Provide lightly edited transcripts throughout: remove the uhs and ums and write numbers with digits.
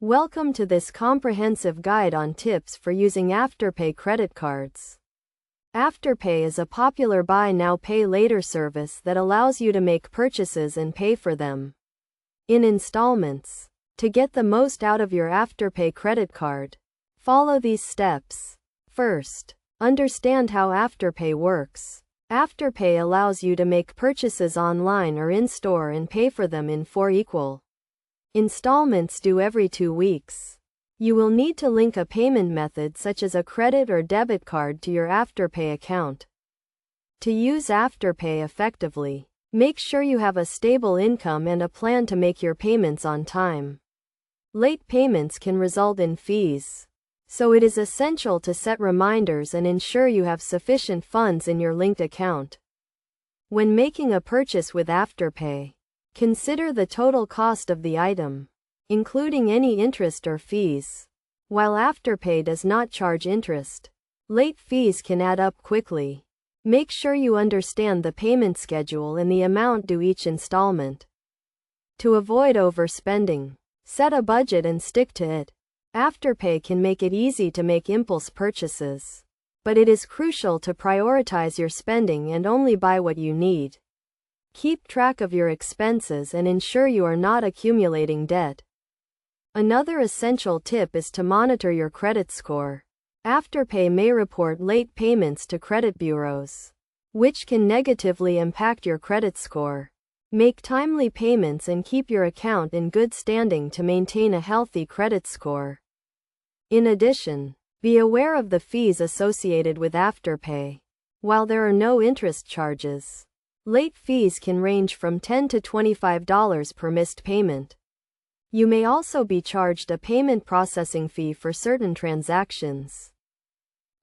Welcome to this comprehensive guide on tips for using Afterpay credit cards. Afterpay is a popular buy now pay later service that allows you to make purchases and pay for them in installments. To get the most out of your Afterpay credit card, follow these steps. First, understand how Afterpay works. Afterpay allows you to make purchases online or in-store and pay for them in 4 equal installments due every 2 weeks. You will need to link a payment method such as a credit or debit card to your Afterpay account. To use Afterpay effectively, make sure you have a stable income and a plan to make your payments on time. Late payments can result in fees, so it is essential to set reminders and ensure you have sufficient funds in your linked account. When making a purchase with Afterpay, consider the total cost of the item, including any interest or fees. While Afterpay does not charge interest, late fees can add up quickly. Make sure you understand the payment schedule and the amount due each installment. To avoid overspending, set a budget and stick to it. Afterpay can make it easy to make impulse purchases, but it is crucial to prioritize your spending and only buy what you need. Keep track of your expenses and ensure you are not accumulating debt. Another essential tip is to monitor your credit score. Afterpay may report late payments to credit bureaus, which can negatively impact your credit score. Make timely payments and keep your account in good standing to maintain a healthy credit score. In addition, be aware of the fees associated with Afterpay. While there are no interest charges, late fees can range from $10 to $25 per missed payment. You may also be charged a payment processing fee for certain transactions.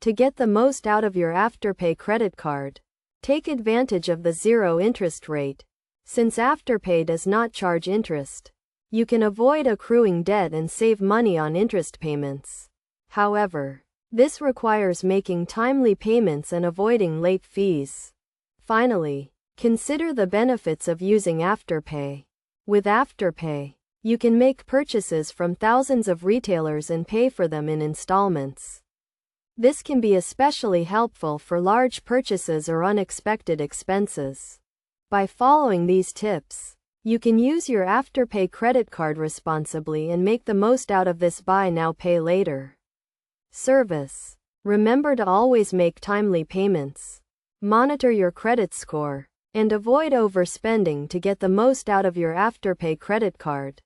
To get the most out of your Afterpay credit card, take advantage of the zero interest rate. Since Afterpay does not charge interest, you can avoid accruing debt and save money on interest payments. However, this requires making timely payments and avoiding late fees. Finally, consider the benefits of using Afterpay. With Afterpay, you can make purchases from thousands of retailers and pay for them in installments. This can be especially helpful for large purchases or unexpected expenses. By following these tips, you can use your Afterpay credit card responsibly and make the most out of this buy now pay later service. Remember to always make timely payments, monitor your credit score, and avoid overspending to get the most out of your Afterpay credit card.